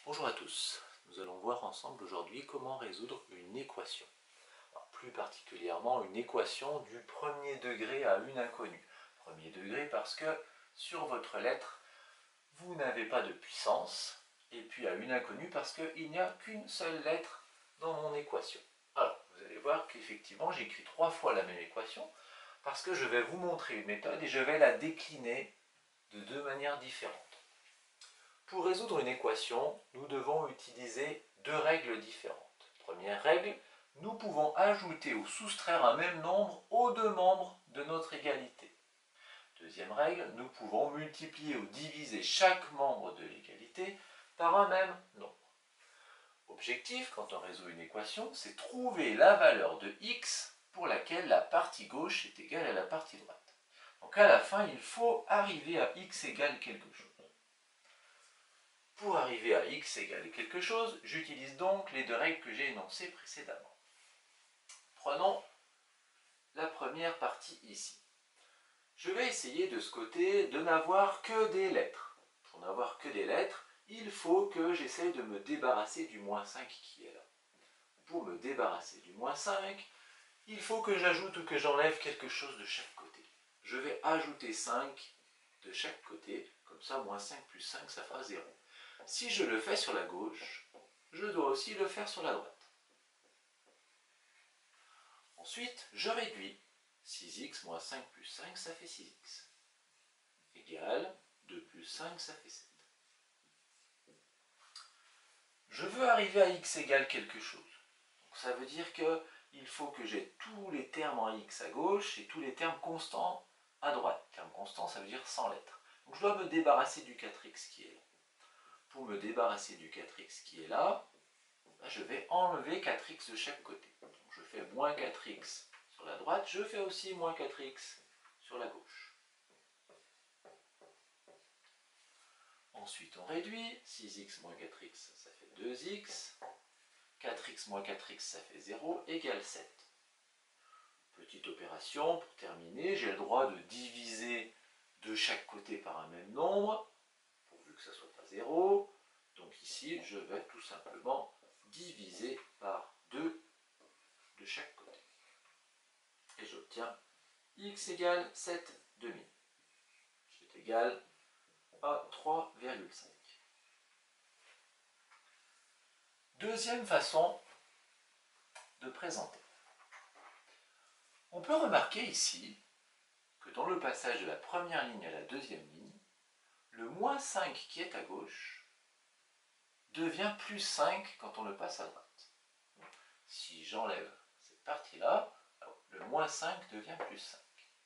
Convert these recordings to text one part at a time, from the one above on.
Bonjour à tous, nous allons voir ensemble aujourd'hui comment résoudre une équation. Alors, plus particulièrement une équation du premier degré à une inconnue. Premier degré parce que sur votre lettre, vous n'avez pas de puissance, et puis à une inconnue parce qu'il n'y a qu'une seule lettre dans mon équation. Alors, vous allez voir qu'effectivement j'écris 3 fois la même équation parce que je vais vous montrer une méthode et je vais la décliner de 2 manières différentes. Pour résoudre une équation, nous devons utiliser 2 règles différentes. Première règle, nous pouvons ajouter ou soustraire un même nombre aux 2 membres de notre égalité. Deuxième règle, nous pouvons multiplier ou diviser chaque membre de l'égalité par un même nombre. Objectif, quand on résout une équation, c'est trouver la valeur de x pour laquelle la partie gauche est égale à la partie droite. Donc à la fin, il faut arriver à x égale quelque chose. Pour arriver à x égale quelque chose, j'utilise donc les 2 règles que j'ai énoncées précédemment. Prenons la première partie ici. Je vais essayer de ce côté de n'avoir que des lettres. Pour n'avoir que des lettres, il faut que j'essaye de me débarrasser du moins 5 qui est là. Pour me débarrasser du moins 5, il faut que j'ajoute ou que j'enlève quelque chose de chaque côté. Je vais ajouter 5 de chaque côté, comme ça moins 5 plus 5 ça fera 0. Si je le fais sur la gauche, je dois aussi le faire sur la droite. Ensuite, je réduis. 6x moins 5 plus 5, ça fait 6x. Égal 2 plus 5, ça fait 7. Je veux arriver à x égale quelque chose. Donc ça veut dire qu'il faut que j'ai tous les termes en x à gauche et tous les termes constants à droite. Terme constant, ça veut dire sans lettres. Donc je dois me débarrasser du 4x qui est là. Pour me débarrasser du 4x qui est là, je vais enlever 4x de chaque côté. Donc je fais moins 4x sur la droite, je fais aussi moins 4x sur la gauche. Ensuite on réduit, 6x moins 4x ça fait 2x, 4x moins 4x ça fait 0, égale 7. Petite opération pour terminer, j'ai le droit de diviser de chaque côté par un même nombre, pourvu que ça ne soit pas 0. Donc ici je vais tout simplement diviser par 2 de chaque côté. Et j'obtiens x égale 7 demi. C'est égal à 3,5. Deuxième façon de présenter. On peut remarquer ici que dans le passage de la première ligne à la deuxième ligne, le moins 5 qui est à gauche devient plus 5 quand on le passe à droite. Si j'enlève cette partie-là, le moins 5 devient plus 5.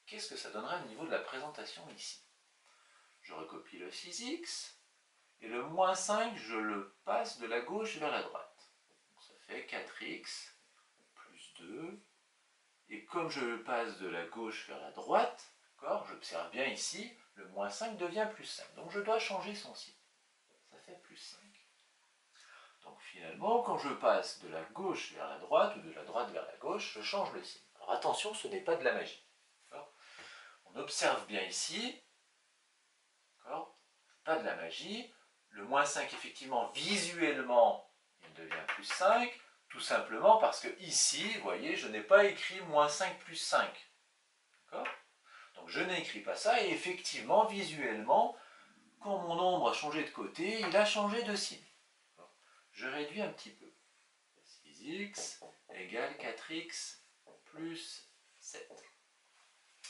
Qu'est-ce que ça donnera au niveau de la présentation ici? Je recopie le 6x, et le moins 5, je le passe de la gauche vers la droite. Donc ça fait 4x plus 2, et comme je le passe de la gauche vers la droite, j'observe bien ici, le moins 5 devient plus 5. Donc je dois changer son signe. Ça fait plus 5. Donc finalement, quand je passe de la gauche vers la droite, ou de la droite vers la gauche, je change le signe. Alors attention, ce n'est pas de la magie. On observe bien ici, pas de la magie, le moins 5, effectivement, visuellement, il devient plus 5, tout simplement parce que ici, vous voyez, je n'ai pas écrit moins 5 plus 5. Donc je n'écris pas ça, et effectivement, visuellement, quand mon nombre a changé de côté, il a changé de signe. Je réduis un petit peu. 6x égale 4x plus 7.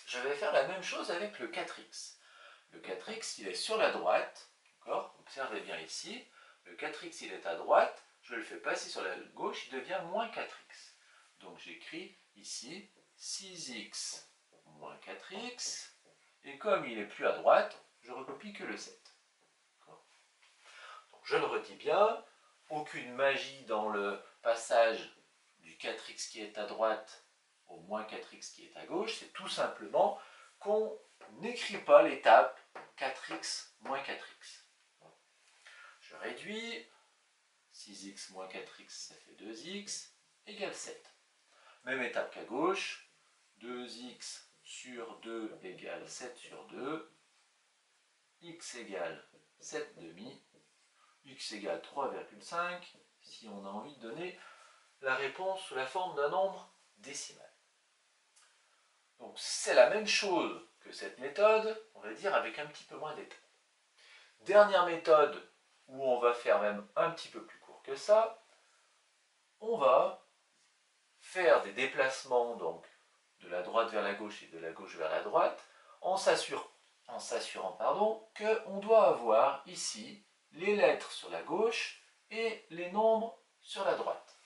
Je vais faire la même chose avec le 4x. Le 4x, il est sur la droite. Observez bien ici. Le 4x, il est à droite. Je le fais passer sur la gauche, il devient moins 4x. Donc j'écris ici 6x moins 4x. Et comme il n'est plus à droite, je recopie que le 7. Donc je le redis bien. Aucune magie dans le passage du 4x qui est à droite au moins 4x qui est à gauche. C'est tout simplement qu'on n'écrit pas l'étape 4x moins 4x. Je réduis, 6x moins 4x, ça fait 2x, égale 7. Même étape qu'à gauche, 2x sur 2 égale 7 sur 2, x égale 7 demi. x égale 3,5 si on a envie de donner la réponse sous la forme d'un nombre décimal. Donc c'est la même chose que cette méthode, on va dire avec un petit peu moins d'étapes. Dernière méthode où on va faire même un petit peu plus court que ça, on va faire des déplacements donc de la droite vers la gauche et de la gauche vers la droite en s'assurant qu'on doit avoir ici les lettres sur la gauche et les nombres sur la droite.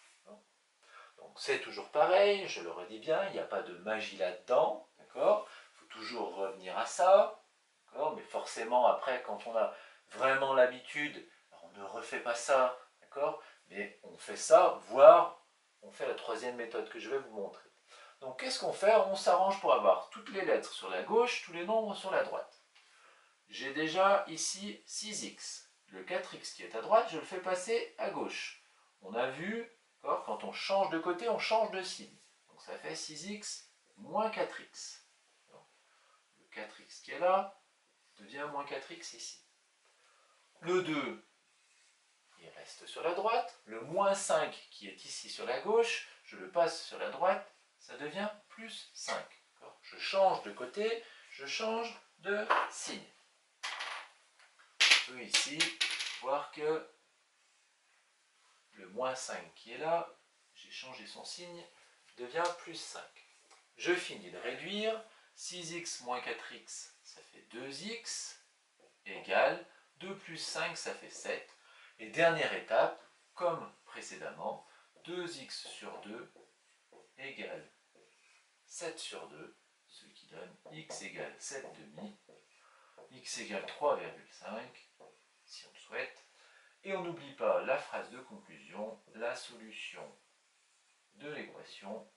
Donc c'est toujours pareil, je le redis bien, il n'y a pas de magie là-dedans, d'accord? Il faut toujours revenir à ça, d'accord? Mais forcément après quand on a vraiment l'habitude, on ne refait pas ça, d'accord? Mais on fait ça, voire on fait la troisième méthode que je vais vous montrer. Donc qu'est-ce qu'on fait? On s'arrange pour avoir toutes les lettres sur la gauche, tous les nombres sur la droite. J'ai déjà ici 6x. Le 4x qui est à droite, je le fais passer à gauche. On a vu, quand on change de côté, on change de signe. Donc ça fait 6x moins 4x. Le 4x qui est là devient moins 4x ici. Le 2, il reste sur la droite. Le moins 5 qui est ici sur la gauche, je le passe sur la droite, ça devient plus 5. Je change de côté, je change de signe. On peut ici voir que le moins 5 qui est là, j'ai changé son signe, devient plus 5. Je finis de réduire. 6x moins 4x, ça fait 2x, égale 2 plus 5, ça fait 7. Et dernière étape, comme précédemment, 2x sur 2 égale 7 sur 2, ce qui donne x égale 7 demi, x égale 3,5, si on le souhaite. Et on n'oublie pas la phrase de conclusion, la solution de l'équation